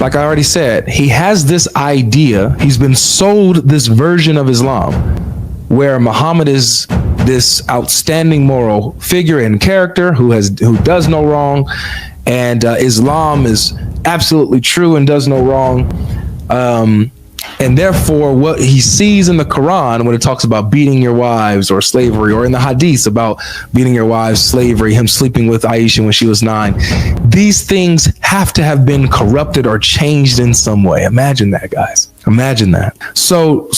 like I already said, he has this idea. He's been sold this version of Islam where Muhammad is this outstanding moral figure and character who does no wrong, and Islam is absolutely true and does no wrong. And therefore, what he sees in the Quran when it talks about beating your wives or slavery, or in the hadiths about beating your wives, slavery, him sleeping with Aisha when she was 9, these things have to have been corrupted or changed in some way. Imagine that, guys. Imagine that. So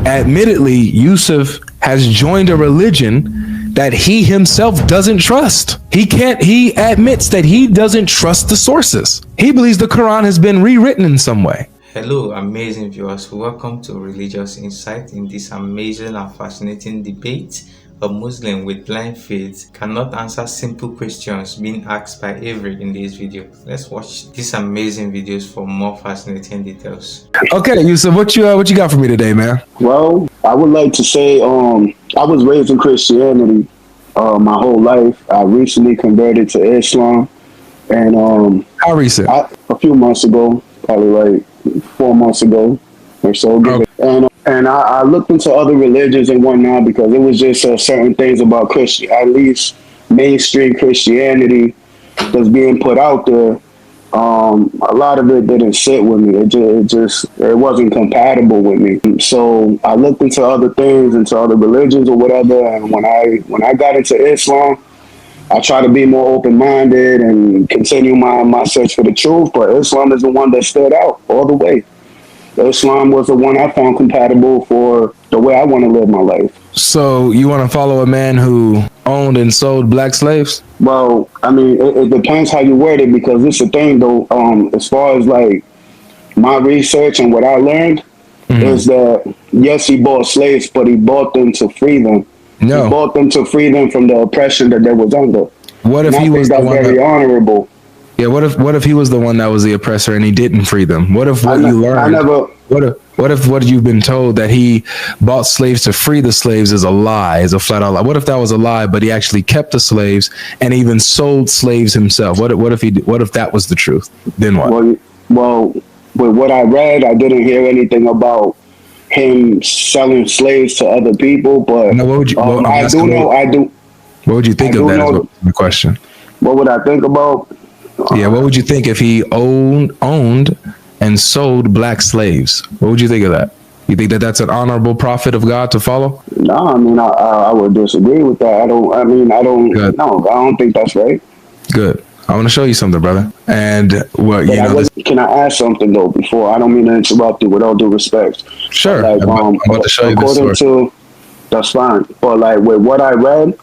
admittedly, Yusuf has joined a religion that he himself doesn't trust. He admits that he doesn't trust the sources. He believes the Quran has been rewritten in some way. Hello, amazing viewers. Welcome to Religious Insight. In this amazing and fascinating debate, a Muslim with blind faith cannot answer simple questions being asked by Avery in this video. Let's watch these amazing videos for more fascinating details. Okay, Yusuf, what you got for me today, man? Well, I would like to say I was raised in Christianity my whole life. I recently converted to Islam, and how recent? A few months ago, probably like 4 months ago or so. Okay. And I looked into other religions and whatnot because it was just certain things about at least mainstream Christianity that's being put out there. A lot of it didn't sit with me. It wasn't compatible with me. So I looked into other things, into other religions or whatever. And when I got into Islam, I try to be more open-minded and continue my search for the truth. But Islam is the one that stood out all the way. Islam was the one I found compatible for the way I want to live my life. So you want to follow a man who owned and sold black slaves? Well, I mean, it depends how you word it, because it's a thing, though. As far as like my research and what I learned is that, yes, he bought slaves, but he bought them to free them. No. He bought them to free them from the oppression that they was under. What if he was the one very honorable? Yeah, what if he was the one that was the oppressor and he didn't free them? What if you learned? What if what you've been told that he bought slaves to free the slaves is a lie, is a flat out lie? What if that was a lie, but he actually kept the slaves and even sold slaves himself? What if that was the truth? Then what? Well, with what I read, I didn't hear anything about him selling slaves to other people. But no, what would you? I do. What would you think of that? Is the question. What would I think about? Yeah, what would you think if he owned and sold black slaves? What would you think of that? You think that that's an honorable prophet of God to follow? No, I mean, I would disagree with that. I don't think that's right. Good. I want to show you something, brother. And can I ask something though before? I don't mean to interrupt you, with all due respect. Sure. Like, I'm about to show you this story. That's fine. But like with what I read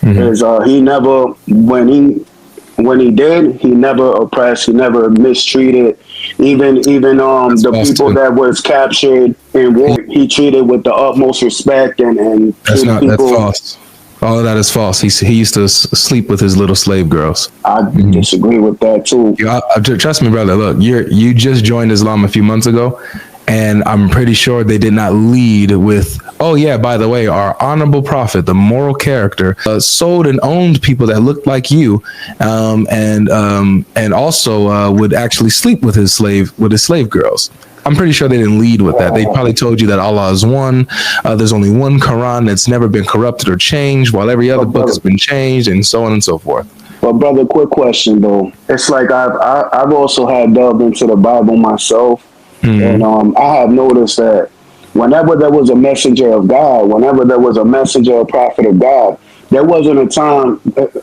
is he never, when he did, he never oppressed, he never mistreated even the people that was captured in war. He treated with the utmost respect and that's false. All of that is false. He used to sleep with his little slave girls. I disagree with that too. Trust me, brother. Look, you just joined Islam a few months ago, and I'm pretty sure they did not lead with, oh yeah, by the way, our honorable prophet, the moral character, sold and owned people that looked like you, and also would actually sleep with his slave girls. I'm pretty sure they didn't lead with that. They probably told you that Allah is one. There's only one Quran that's never been corrupted or changed, while every other book has been changed, and so on and so forth. But brother, quick question though. It's like I've also had delved into the Bible myself. And I have noticed that whenever there was a messenger of God, whenever there was a messenger or prophet of God, there wasn't a time,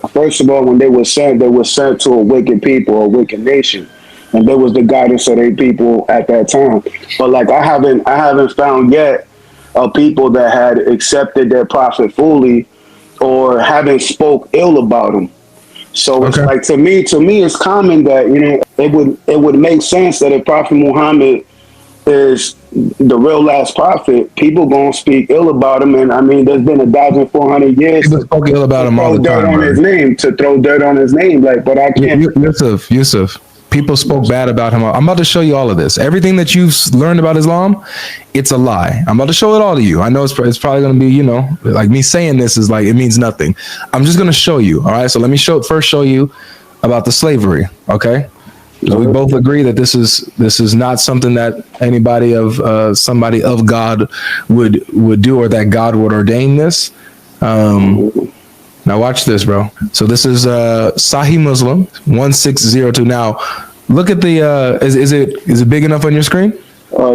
first of all, when they were sent to a wicked people, a wicked nation. And there was the guidance of their people at that time. But like I haven't found yet a people that had accepted their prophet fully or haven't spoke ill about him. So it's like to me it's common that it would make sense that if Prophet Muhammad is the real last prophet, people gonna speak ill about him. And I mean, there's been 1,400 years people spoke ill about him all the time. To throw dirt on his name, like, but I can't. Yusuf. People spoke bad about him. I'm about to show you all of this. Everything that you've learned about Islam, it's a lie. I'm about to show it all to you. I know it's probably going to be, like me saying this is like, it means nothing. I'm just going to show you. All right. So let me first show you about the slavery. Okay. So we both agree that this is not something that anybody of somebody of God would do, or that God would ordain this. Now watch this, bro. So this is Sahih Muslim 1602. Now look at the is it big enough on your screen?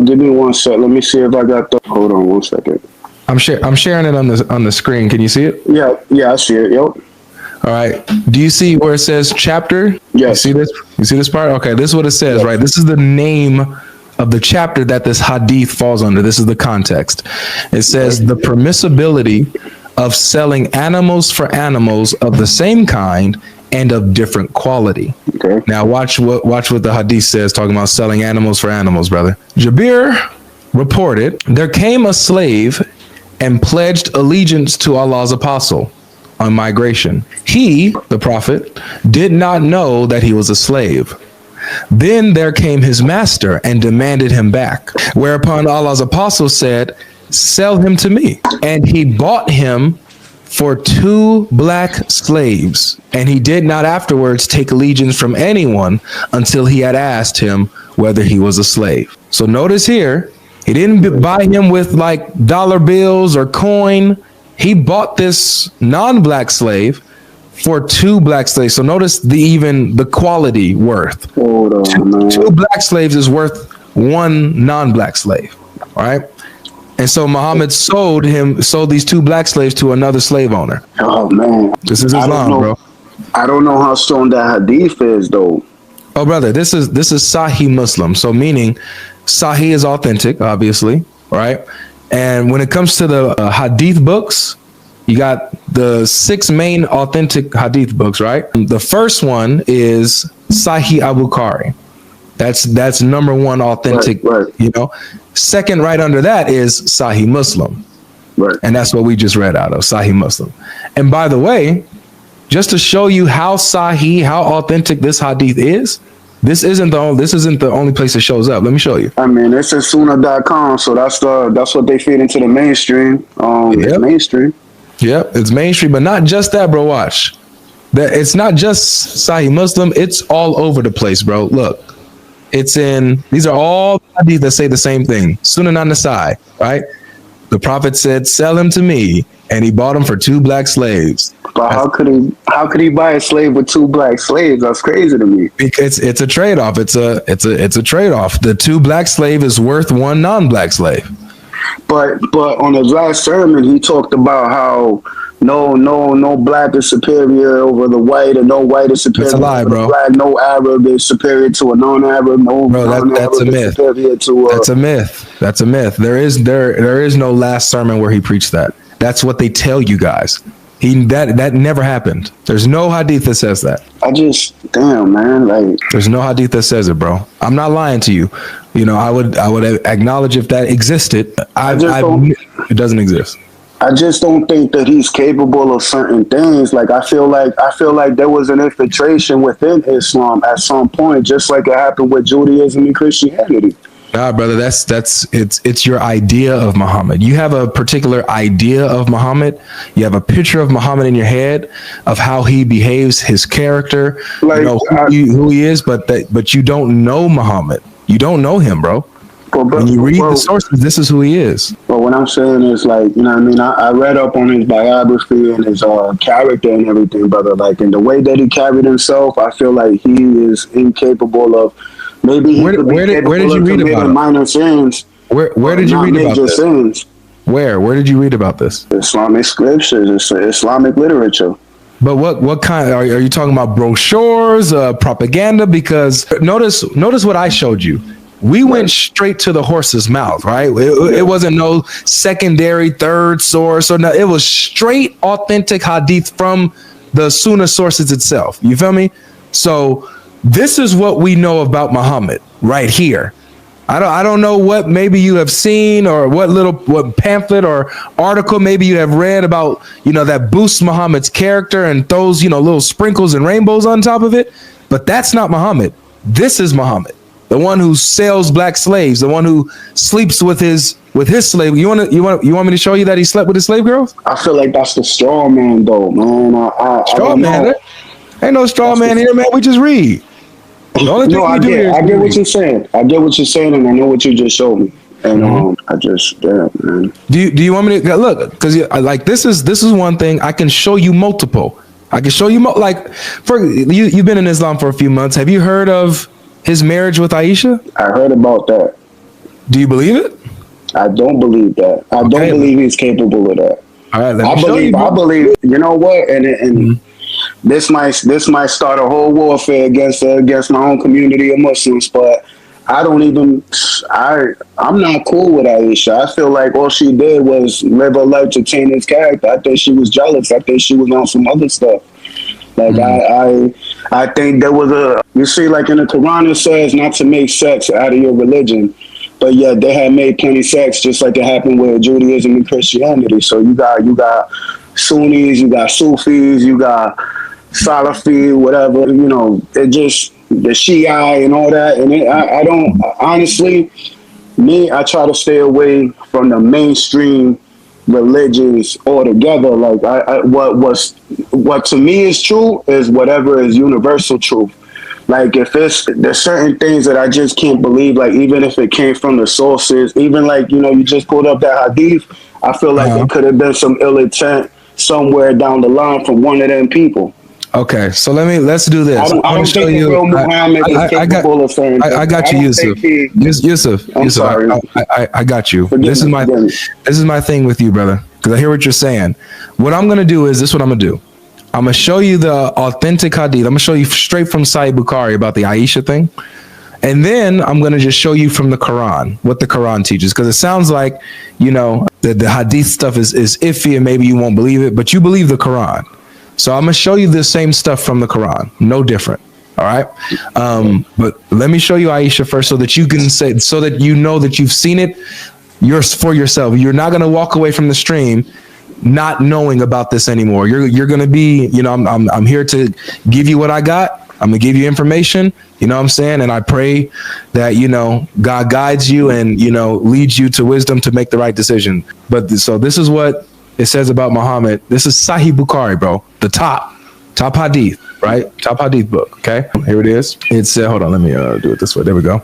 Give me 1 sec. Let me see if I got the. Hold on 1 second. I'm sharing it on the screen. Can you see it? Yeah, I see it. Yep. All right. Do you see where it says chapter? Yes. You see this part? Okay, this is what it says, yes. Right? This is the name of the chapter that this hadith falls under. This is the context. It says the permissibility of selling animals for animals of the same kind and of different quality. Okay. Now watch what the hadith says, talking about selling animals for animals, brother. Jabir reported, there came a slave and pledged allegiance to Allah's apostle on migration. He, the prophet, did not know that he was a slave. Then there came his master and demanded him back, whereupon Allah's apostle said, sell him to me. And he bought him for 2 black slaves, and he did not afterwards take allegiance from anyone until he had asked him whether he was a slave. So notice here, he didn't buy him with like dollar bills or coin. He bought this non-black slave for 2 black slaves. So notice the quality worth. Hold on, two black slaves is worth 1 non-black slave. All right. And so Muhammad sold these 2 black slaves to another slave owner. Oh man. This is Islam, bro. I don't know how strong that hadith is though. Oh brother, this is Sahih Muslim. So meaning Sahih is authentic, obviously, right? And when it comes to the hadith books, you got the 6 main authentic hadith books, right? The first one is Sahih Abu Bukhari. That's number 1 authentic, right. You know. Second, right under that is Sahih Muslim. Right. And that's what we just read out of, Sahih Muslim. And by the way, just to show you how Sahih, how authentic this hadith is, this isn't the only place it shows up. Let me show you. I mean, it's at sunnah.com, so that's what they feed into the mainstream. It's mainstream. Yep, it's mainstream, but not just that, bro. Watch. It's not just Sahih Muslim, it's all over the place, bro. Look. These are all hadith that say the same thing. Sunan an-Nasai, right? The prophet said, sell him to me, and he bought him for 2 black slaves. But how could he buy a slave with 2 black slaves? That's crazy to me. Because it's a trade-off. It's a trade-off. The 2 black slave is worth 1 non-black slave. But on his last sermon, he talked about how no black is superior over the white, and no white is superior. That's a lie, bro. Black, no Arab is superior to a non-Arab. No, bro, that's a myth. That's a myth. That's a myth. There is no last sermon where he preached that. That's what they tell you guys. That never happened. There's no hadith that says that. Damn, man, like there's no hadith that says it, bro. I'm not lying to you. You know, I would acknowledge if that existed. It doesn't exist. I just don't think that he's capable of certain things. Like I feel like there was an infiltration within Islam at some point, just like it happened with Judaism and Christianity. Nah, brother, it's your idea of Muhammad. You have a particular idea of Muhammad. You have a picture of Muhammad in your head of how he behaves, his character, like, you know who he is, but you don't know Muhammad. You don't know him, bro. When you read the sources, this is who he is. But what I'm saying is, like, you know what I mean? I read up on his biography and his character and everything, brother. Like, in the way that he carried himself, I feel like he is incapable of. Maybe where did you read about it? Minor sins. Where did you read about this? Sins. Where did you read about this? Islamic scriptures. It's Islamic literature. But what kind are you talking about? Brochures, propaganda? Because notice what I showed you. We went straight to the horse's mouth, right? It wasn't no secondary, third source, or no. It was straight, authentic hadith from the Sunnah sources itself. You feel me? So this is what we know about Muhammad right here. I don't know what maybe you have seen or what pamphlet or article maybe you have read about, you know, that boosts Muhammad's character and throws, you know, little sprinkles and rainbows on top of it. But that's not Muhammad. This is Muhammad. The one who sells black slaves, the one who sleeps with his slave. You want me to show you that he slept with his slave girls? I feel like that's the straw man, though, man. Straw man? Ain't no straw man here, man. We just read. The only thing No, we do here is I get what believe. you're saying. I get what you're saying, and I know what you just showed me. And I just, damn, man. Do you want me to look? Because like this is one thing I can show you multiple. I can show you like for you. You've been in Islam for a few months. Have you heard of his marriage with Aisha? I heard about that. Do you believe it? I don't believe that. I don't believe he's capable of that. All right, let me show you. I believe. You know what? And this might start a whole warfare against my own community of Muslims, but I don't even. I'm not cool with Aisha. I feel like all she did was live her life to taint his character. I think she was jealous. I think she was on some other stuff. Like I think there was you see, like in the Quran it says not to make sex out of your religion, but yeah, they had made plenty sex just like it happened with Judaism and Christianity. So you got Sunnis, you got Sufis, you got Salafi, whatever, you know, it just the Shia and all that. And I don't honestly, I try to stay away from the mainstream religions altogether. Like what to me is true is whatever is universal truth. Like if there's certain things that I just can't believe, like even if it came from the sources, even like, you know, you just pulled up that hadith, I feel like it could have been some ill intent somewhere down the line from one of them people. Okay, so let's do this. I don't show think you. real Muhammad is capable of saying I got you, Yusuf. Yusuf, I'm sorry. I got you. Forgive This me. is my thing with you, brother, because I hear what you're saying. What I'm gonna do is this. What I'm gonna do. I'm gonna show you the authentic hadith. I'm gonna show you straight from Sahih Bukhari about the Aisha thing, and then I'm gonna just show you from the Quran what the Quran teaches, because it sounds like, you know, the hadith stuff is iffy and maybe you won't believe it, but you believe the Quran. So I'm gonna show you the same stuff from the Quran, no different. All right, but let me show you Aisha first, so that you can say, so that you know that you've seen it for yourself. You're not gonna walk away from the stream not knowing about this anymore. You're gonna be, you know, I'm here to give you what I got. I'm gonna give you information. You know what I'm saying? And I pray that, you know, God guides you and, you know, leads you to wisdom to make the right decision. But so this is what it says about Muhammad. This is Sahih Bukhari, bro. The top hadith, right? Top hadith book. Okay, here it is. It said, hold on, let me do it this way. There we go.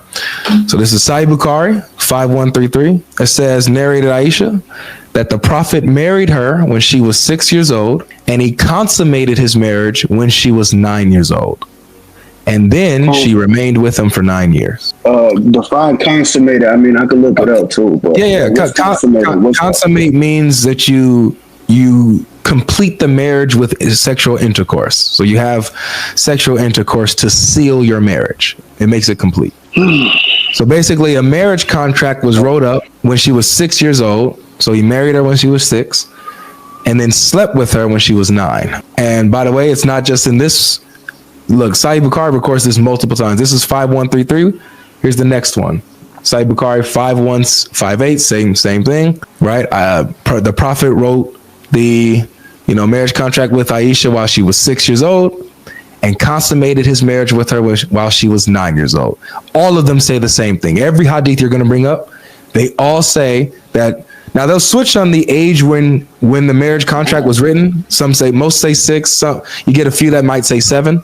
So this is Sahih Bukhari 5133. It says, narrated Aisha, that the Prophet married her when she was 6 years old, and he consummated his marriage when she was 9 years old. And then she remained with him for 9 years. Define consummated. I mean, I could look it up too. But Yeah. Consummate means that you complete the marriage with sexual intercourse. So you have sexual intercourse to seal your marriage. It makes it complete. So basically, a marriage contract was wrote up when she was 6 years old. So he married her when she was 6, and then slept with her when she was 9. And by the way, it's not just in this. Look, Sahih Bukhari records this multiple times. This is 5133. Here's the next one. Sahih Bukhari 5158. Same thing, right? The Prophet wrote the, you know, marriage contract with Aisha while she was 6 years old, and consummated his marriage with her while she was 9 years old. All of them say the same thing. Every hadith you're going to bring up, they all say that. Now they'll switch on the age when the marriage contract was written. Most say 6. Some you get a few that might say 7.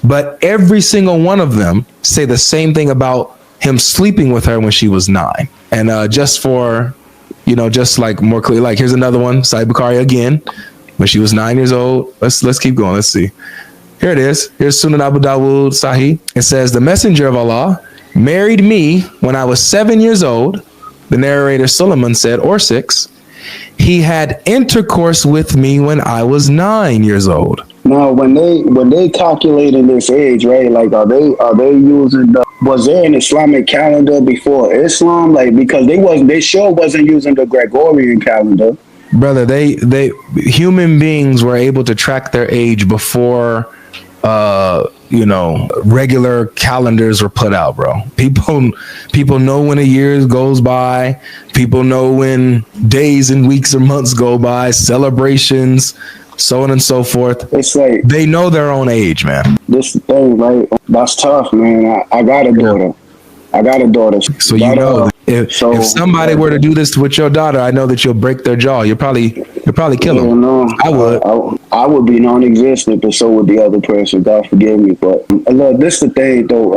But every single one of them say the same thing about him sleeping with her when she was 9. And just for, you know, just like more clear, like here's another one, Sahih Bukhari again, when she was 9 years old. Let's keep going. Let's see. Here it is. Here's Sunan Abu Dawud Sahih. It says, the Messenger of Allah married me when I was 7 years old. The narrator Solomon said, or 6. He had intercourse with me when I was 9 years old. Now, when they calculating this age, right? Like, are they using was there an Islamic calendar before Islam? Like, because they sure wasn't using the Gregorian calendar. Brother, they human beings were able to track their age before, you know, regular calendars were put out, bro. People know when a year goes by. People know when days and weeks or months go by. Celebrations, so on and so forth. It's like they know their own age, man. This thing, right? That's tough, man. I got a daughter. So you know, if somebody were to do this with your daughter, I know that you'll break their jaw. You'll probably You'd probably kill Yeah, him. no, I would. I would be non-existent, but so would the other person. God forgive me, but look, this the thing though.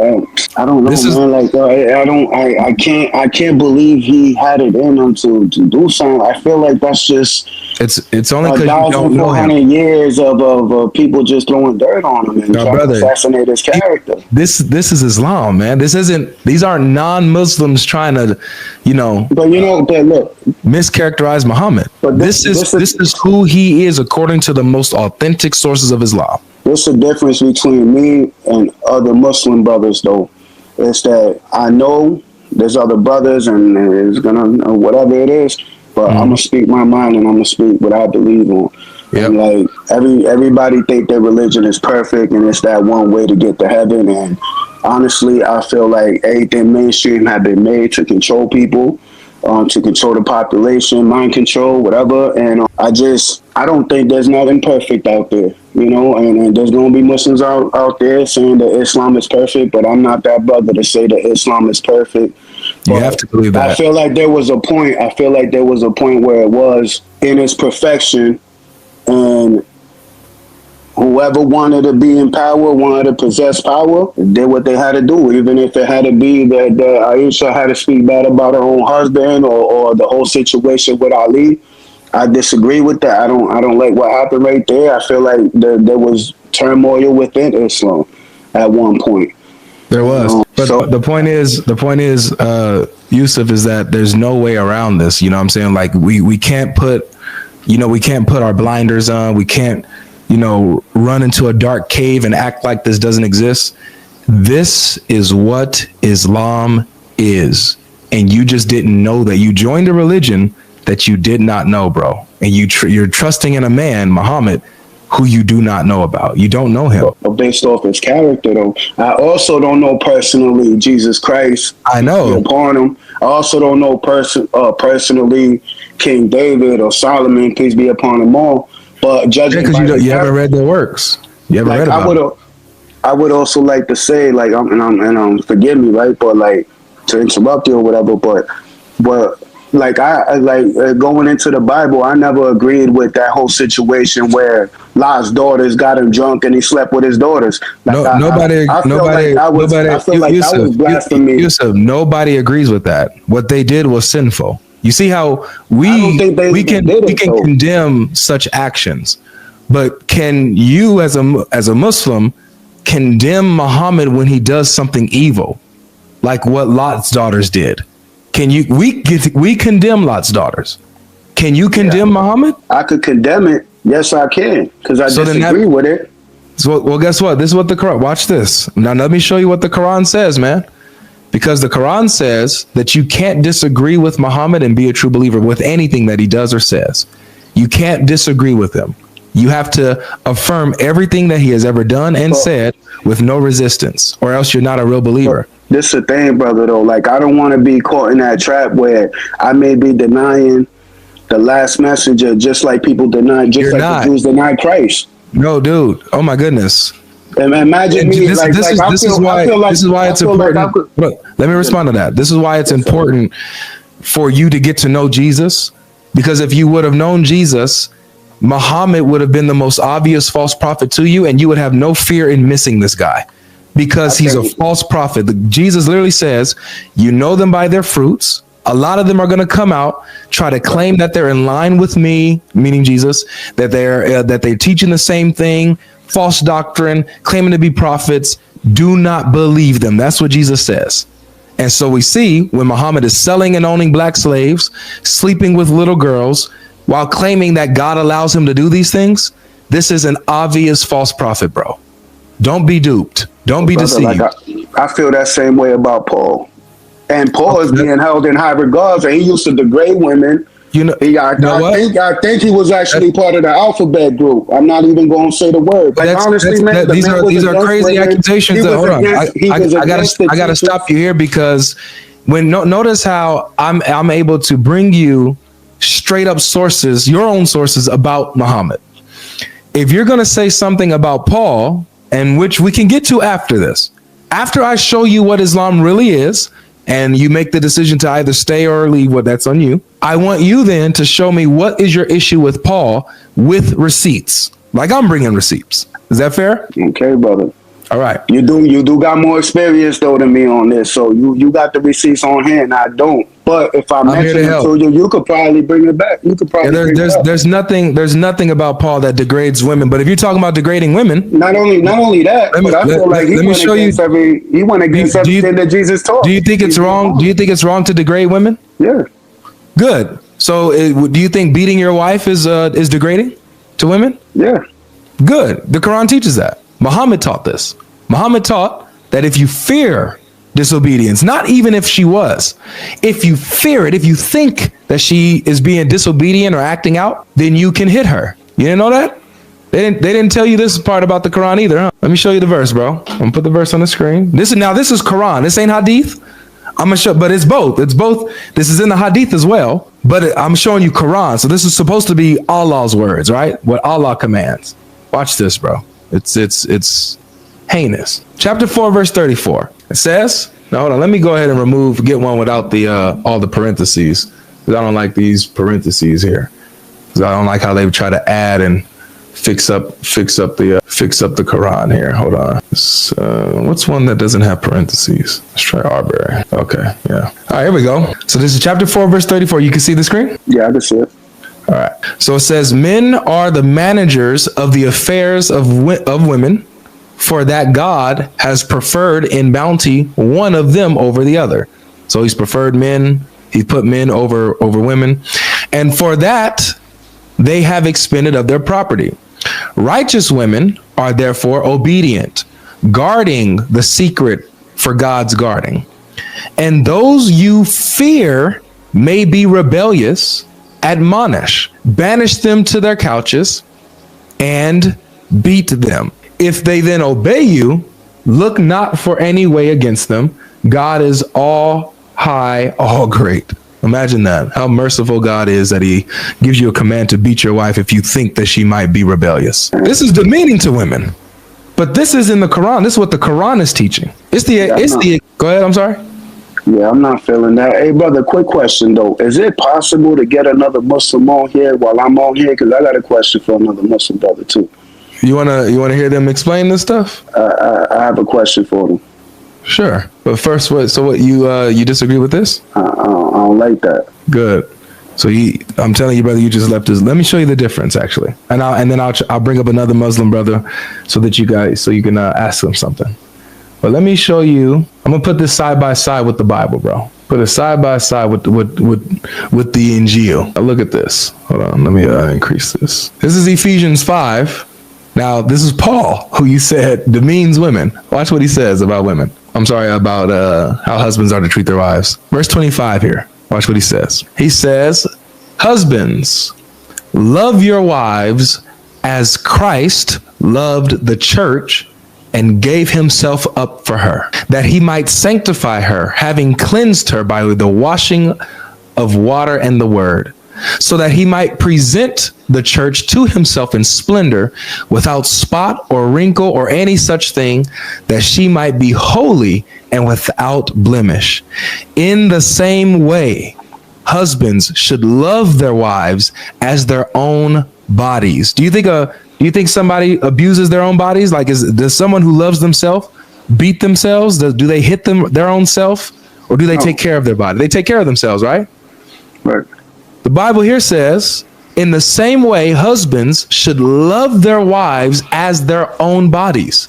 I don't know, This is man. Like, I can't believe he had it in him to do something. I feel like that's just it's only because you don't know him. 1,400 years of people just throwing dirt on him and No, trying to brother. assassinate his character. This is Islam, man. These aren't non-Muslims trying to, But look, mischaracterize Muhammad. But This is who he is according to the most authentic sources of Islam. what's the difference between me and other Muslim brothers, though? Is that I know there's other brothers and it's gonna whatever it is, but I'm gonna speak my mind and I'm gonna speak what I believe on. Yep. And like everybody think their religion is perfect and it's that one way to get to heaven. And honestly, I feel like everything mainstream have been made to control people, to control the population, mind control, whatever. And I don't think there's nothing perfect out there, and there's going to be Muslims out there saying that Islam is perfect, but I'm not that brother to say that Islam is perfect. You have to believe that. I feel like there was a point where it was in its perfection, and whoever wanted to be in power, wanted to possess power, did what they had to do, even if it had to be that Aisha had to speak bad about her own husband or the whole situation with Ali. I disagree with that. I don't like what happened right there. I feel like there was turmoil within Islam at one point. There was, but the point is, Yusuf, is that there's no way around this. You know what I'm saying? Like we can't put our blinders on. We can't, run into a dark cave and act like this doesn't exist. This is what Islam is. And you just didn't know that. You joined a religion that you did not know, bro. And you're trusting in a man, Muhammad, who you do not know about. You don't know him. But based off his character, though. I also don't know personally Jesus Christ. I know. Upon him. I also don't know personally King David or Solomon, peace be upon them all. But judging because you haven't read their works. You haven't read about them. I would also like to say, like, forgive me, right? But like to interrupt you or whatever. But like going into the Bible, I never agreed with that whole situation where Lot's daughters got him drunk and he slept with his daughters. Like, nobody. I feel like that was blasphemy. Yusuf, nobody agrees with that. What they did was sinful. You see how we can condemn such actions, but can you as a Muslim condemn Muhammad when he does something evil, like what Lot's daughters did? Can you? We condemn Lot's daughters. Can you condemn Muhammad? I could condemn it. Yes, I can, because I disagree with it. So, well, guess what? This is what the Quran. Watch this. Now, let me show you what the Quran says, man. Because the Quran says that you can't disagree with Muhammad and be a true believer with anything that he does or says. You can't disagree with him. You have to affirm everything that he has ever done and said with no resistance, or else you're not a real believer. This is the thing, brother, though. Like, I don't want to be caught in that trap where I may be denying the last messenger, just like people deny, the Jews deny Christ. No, dude. Oh my goodness. And imagine me. This is why it's important. Look, let me respond to that. This is why it's important for you to get to know Jesus, because if you would have known Jesus, Muhammad would have been the most obvious false prophet to you, and you would have no fear in missing this guy, because he's a false prophet. Jesus literally says, you know them by their fruits. A lot of them are going to come out, try to claim that they're in line with me, meaning Jesus, that they're teaching the same thing, false doctrine, claiming to be prophets. Do not believe them. That's what Jesus says. And so we see when Muhammad is selling and owning black slaves, sleeping with little girls, while claiming that God allows him to do these things, this is an obvious false prophet, bro. Don't be duped. Don't be deceived. I feel that same way about Paul. And Paul is being held in high regards, and he used to degrade women. I think he was actually part of the alphabet group. I'm not even going to say the word. But honestly, man, these are crazy accusations. Hold on, I gotta stop you here, because notice how I'm able to bring you straight up sources, your own sources about Muhammad. If you're going to say something about Paul, and which we can get to after this, after I show you what Islam really is, and you make the decision to either stay or leave, well, that's on you. I want you then to show me what is your issue with Paul with receipts. Like I'm bringing receipts. Is that fair? Okay, brother. All right. You do got more experience though than me on this, so you got the receipts on hand. I don't. But if I mention it to you, you could probably bring it back. You could probably. There's nothing about Paul that degrades women. But if you're talking about degrading women, not only that, but I feel like he went against everything that Jesus taught. Do you think it's wrong? Do you think it's wrong to degrade women? Yeah. Good. So do you think beating your wife is degrading to women? Yeah. Good. The Quran teaches that. Muhammad taught this. Muhammad taught that if you fear disobedience, not even if she was, if you fear it, if you think that she is being disobedient or acting out, then you can hit her. You didn't know that? They didn't tell you this part about the Quran either, huh? Let me show you the verse, bro. I'm gonna put the verse on the screen. This is Quran. This ain't Hadith. I'm gonna show, but it's both. It's both. This is in the Hadith as well, but I'm showing you Quran. So this is supposed to be Allah's words, right? What Allah commands. Watch this, bro. It's heinous. Chapter 4, verse 34. It says, now hold on, let me go ahead and get one without the all the parentheses. Because I don't like these parentheses here. Because I don't like how they try to add and fix up the Quran here. Hold on. What's one that doesn't have parentheses? Let's try Arbery. Okay, yeah. All right, here we go. So this is chapter 4, verse 34. You can see the screen? Yeah, I can see it. All right. So it says, men are the managers of the affairs of women, for that God has preferred in bounty one of them over the other. So he's preferred men. He put men over women. And for that, they have expended of their property. Righteous women are therefore obedient, guarding the secret for God's guarding. And those you fear may be rebellious, admonish, banish them to their couches, and beat them. If they then obey you, look not for any way against them. God is all high, all great. Imagine that, how merciful God is that he gives you a command to beat your wife if you think that she might be rebellious. This is demeaning to women, but this is in the Quran. This is what the Quran is teaching. Go ahead, I'm sorry. Yeah, I'm not feeling that. Hey, brother, quick question, though. Is it possible to get another Muslim on here while I'm on here? Because I got a question for another Muslim brother, too. You wanna hear them explain this stuff? I have a question for them. Sure. But first, what you disagree with this? I don't like that. Good. So I'm telling you, brother, you just left this. Let me show you the difference, actually. And then I'll bring up another Muslim brother so you can ask them something. But let me show you. I'm gonna put this side by side with the Bible, bro. Put it side by side with the Injil. Now look at this. Hold on, let me increase this. This is Ephesians 5. Now this is Paul, who you said demeans women. Watch what he says about women. I'm sorry, about how husbands are to treat their wives. Verse 25 here. Watch what he says. He says, "Husbands, love your wives as Christ loved the church and gave himself up for her, that he might sanctify her, having cleansed her by the washing of water and the word, so that he might present the church to himself in splendor, without spot or wrinkle or any such thing, that she might be holy and without blemish. In the same way, husbands should love their wives as their own bodies." Do you think somebody abuses their own bodies? Like, does someone who loves themselves beat themselves? Do they hit their own self, or do they take care of their body? They take care of themselves, right? Right. The Bible here says, in the same way, husbands should love their wives as their own bodies.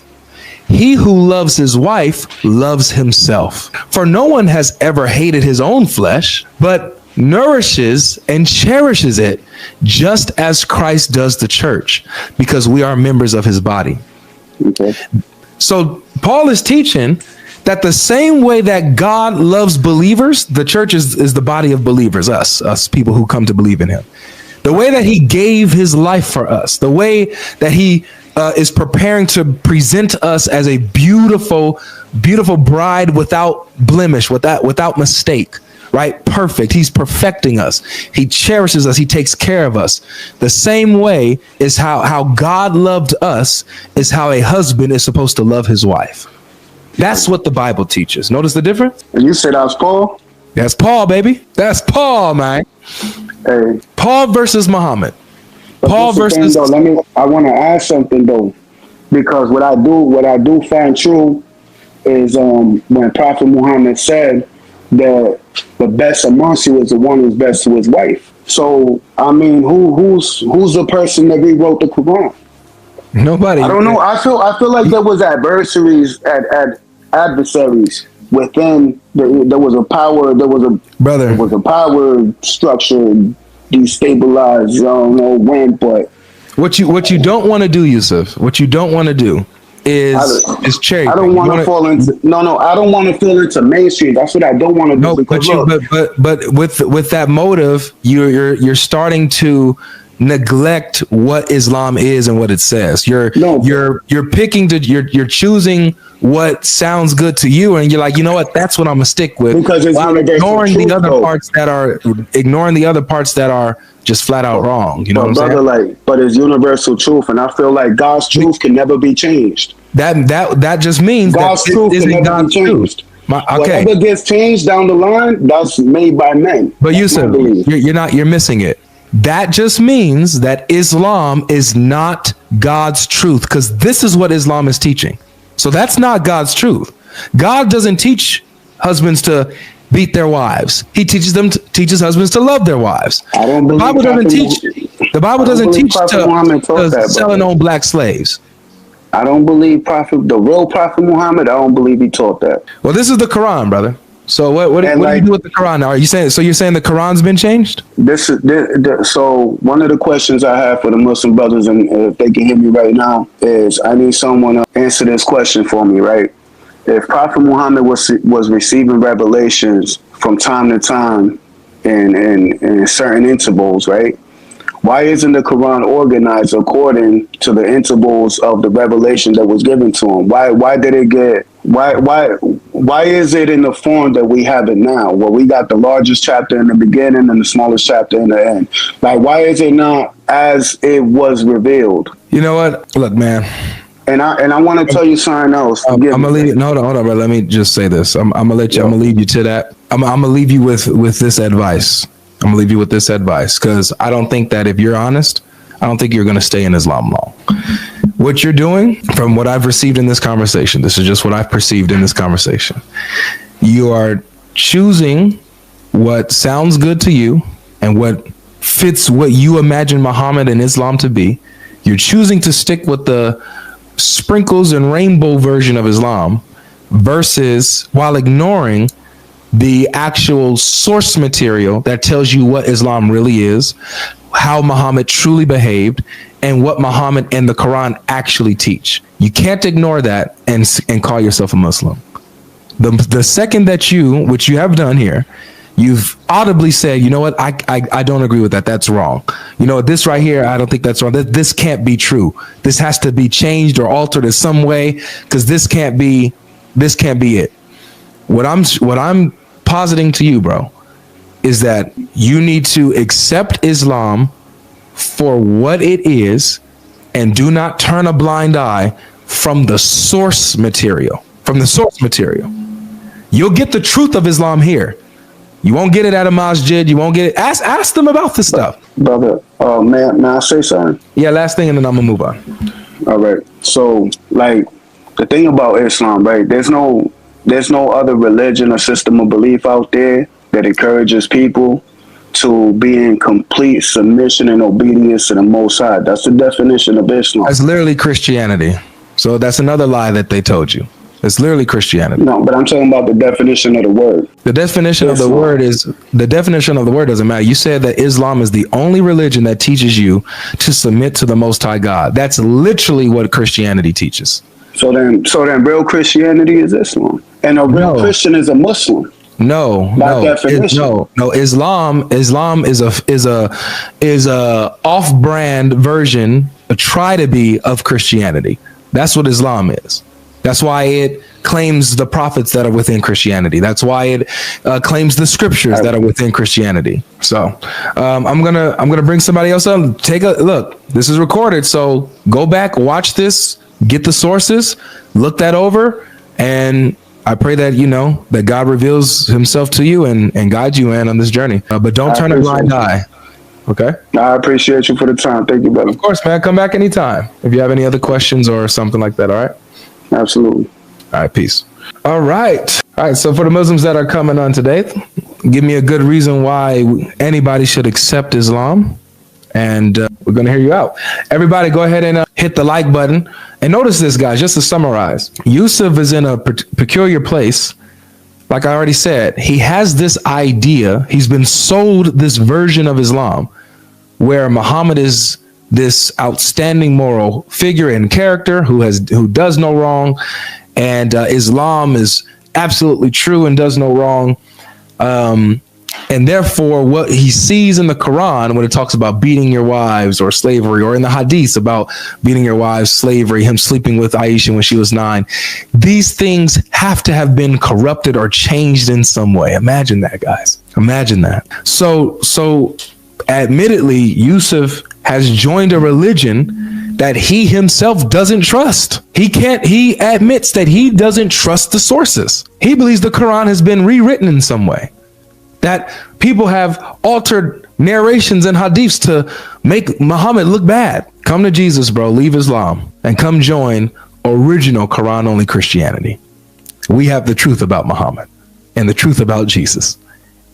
He who loves his wife loves himself. For no one has ever hated his own flesh, but nourishes and cherishes it, just as Christ does the church, because we are members of his body. Okay. So Paul is teaching that the same way that God loves believers, the church is the body of believers, us people who come to believe in him. The way that he gave his life for us, the way that he is preparing to present us as a beautiful, beautiful bride without blemish, without mistake. Right? Perfect. He's perfecting us. He cherishes us. He takes care of us. The same way is how God loved us is how a husband is supposed to love his wife. That's what the Bible teaches. Notice the difference? And you said that was Paul? That's Paul, baby. That's Paul, man. Hey. Paul versus Muhammad. Paul versus. Though, I want to add something though, because what I do find true is when Prophet Muhammad said that the best amongst you is the one who's best to his wife. So I mean, who's the person that rewrote the Quran? Nobody. I don't know. I feel like there was adversaries within. There was a power. There was a power structure destabilized. I don't know when, but what you don't want to do, Yusuf. What you don't want to do is cherry. I don't want to fall into. No. I don't want to fall into mainstream. That's what I don't want to do. No, but with that motive, you're starting to neglect what Islam is and what it says. You're choosing what sounds good to you, and you're like, you know what, that's what I'm gonna stick with, because it's ignoring the other parts that are just flat out wrong. You know what I'm saying? But it's universal truth, and I feel like God's truth can never be changed. That just means God's truth can never be changed. Whatever gets changed down the line, that's made by men. But Yusuf, you're missing it. That just means that Islam is not God's truth, because this is what Islam is teaching. So that's not God's truth. God doesn't teach husbands to beat their wives. He teaches husbands to love their wives. The Bible doesn't teach to selling on black slaves. I don't believe the real Prophet Muhammad. I don't believe he taught that. Well, this is the Quran, brother. So what do you do with the Quran now? You're saying the Quran's been changed? So one of the questions I have for the Muslim brothers, and if they can hear me right now, is I need someone to answer this question for me, right? If Prophet Muhammad was receiving revelations from time to time in certain intervals, right? Why isn't the Quran organized according to the intervals of the revelation that was given to him? Why did it get? Why is it in the form that we have it now, where we got the largest chapter in the beginning and the smallest chapter in the end? Like, why is it not as it was revealed? You know what? Look, man. And I want to tell you something else. I'm gonna leave it. No, hold on, bro. Let me just say this. I'm gonna let you. I'm gonna leave you to that. I'm gonna leave you with this advice. I'm gonna leave you with this advice, because I don't think that if you're honest, I don't think you're gonna stay in Islam long. What you're doing, from what I've received in this conversation, this is just what I've perceived in this conversation. You are choosing what sounds good to you and what fits what you imagine Muhammad and Islam to be. You're choosing to stick with the sprinkles and rainbow version of Islam, versus while ignoring the actual source material that tells you what Islam really is, how Muhammad truly behaved, and what Muhammad and the Quran actually teach. You can't ignore that and call yourself a Muslim. The second that which you have done here, you've audibly said, you know what, I don't agree with that. That's wrong. You know, this right here, I don't think that's wrong. This can't be true. This has to be changed or altered in some way, because this can't be it. What I'm positing to you, bro, is that you need to accept Islam for what it is, and do not turn a blind eye from the source material. You'll get the truth of Islam here. You won't get it at a masjid. You won't get it. Ask them about this stuff. Brother, may I say something? Yeah, last thing, and then I'm gonna move on. All right. So, like, the thing about Islam, right? There's no other religion or system of belief out there that encourages people to be in complete submission and obedience to the Most High. That's the definition of Islam. That's literally Christianity. So that's another lie that they told you. It's literally Christianity. No, but I'm talking about the definition of the word. The definition of the word doesn't matter. You said that Islam is the only religion that teaches you to submit to the Most High God. That's literally what Christianity teaches. So then real Christianity is Islam, and a real Christian is a Muslim. No. Islam is a off-brand version, a try to be, of Christianity. That's what Islam is. That's why it claims the prophets that are within Christianity. That's why it claims the scriptures that are within Christianity. So I'm gonna bring somebody else up. Take a look. This is recorded, so go back, watch this, get the sources, look that over, And I pray that, that God reveals himself to you and guides you, man, on this journey. But don't I turn a blind appreciate you. eye. Okay? I appreciate you for the time. Thank you, brother. Of course, man. Come back anytime if you have any other questions or something like that. All right? Absolutely. All right, peace. All right. All right. So for the Muslims that are coming on today, give me a good reason why anybody should accept Islam. And we're going to hear you out. Everybody go ahead and hit the like button. And notice this, guys, just to summarize. Yusuf is in a peculiar place. Like I already said, he has this idea. He's been sold this version of Islam where Muhammad is this outstanding moral figure and character who does no wrong, and Islam is absolutely true and does no wrong. And therefore, what he sees in the Quran when it talks about beating your wives or slavery, or in the hadiths about beating your wives, slavery, him sleeping with Aisha when she was 9, these things have to have been corrupted or changed in some way. Imagine that, guys. Imagine that. So admittedly, Yusuf has joined a religion that he himself doesn't trust. He admits that he doesn't trust the sources. He believes the Quran has been rewritten in some way, that people have altered narrations and hadiths to make Muhammad look bad. Come to Jesus, bro. Leave Islam and come join original Quran only Christianity. We have the truth about Muhammad and the truth about Jesus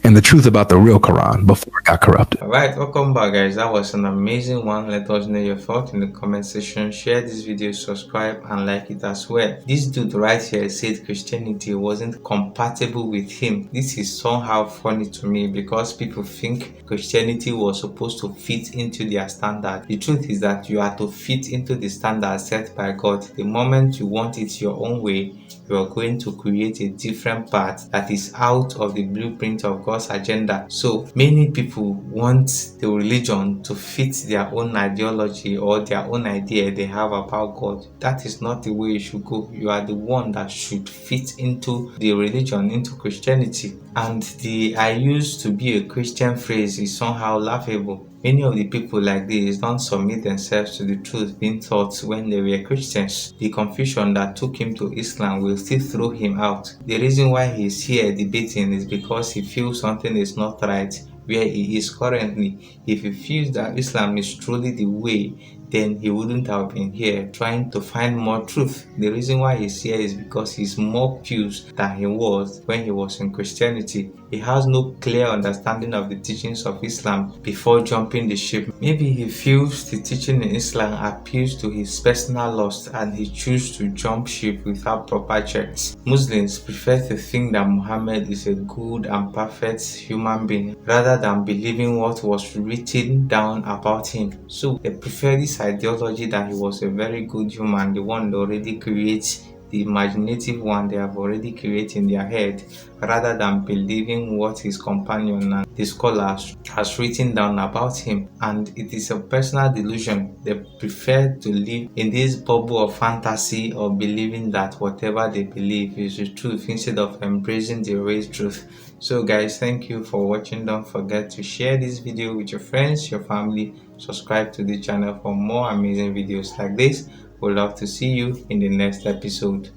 and the truth about the real Quran before it got corrupted. Alright, welcome back, guys. That was an amazing one. Let us know your thoughts in the comment section. Share this video, subscribe, and like it as well. This dude right here said Christianity wasn't compatible with him. This is somehow funny to me because people think Christianity was supposed to fit into their standard. The truth is that you are to fit into the standard set by God. The moment you want it your own way, you are going to create a different path that is out of the blueprint of God's agenda. So many people want the religion to fit their own ideology or their own idea they have about God. That is not the way you should go. You are the one that should fit into the religion, into Christianity. And the "I used to be a Christian" phrase is somehow laughable. Many of the people like this don't submit themselves to the truth being taught when they were Christians. The confusion that took him to Islam will still throw him out. The reason why he's here debating is because he feels something is not right where he is currently. If he feels that Islam is truly the way, then he wouldn't have been here trying to find more truth. The reason why he's here is because he's more confused than he was when he was in Christianity. He has no clear understanding of the teachings of Islam before jumping the ship. Maybe he feels the teaching in Islam appeals to his personal lust and he chooses to jump ship without proper checks. Muslims prefer to think that Muhammad is a good and perfect human being rather than believing what was written down about him. So they prefer this ideology that he was a very good human, the one that already creates the imaginative one they have already created in their head, rather than believing what his companion and the scholars has written down about him. And it is a personal delusion. They prefer to live in this bubble of fantasy or believing that whatever they believe is the truth instead of embracing the real truth. So guys, thank you for watching. Don't forget to share this video with your friends, your family. Subscribe to the channel for more amazing videos like this. We'd love to see you in the next episode.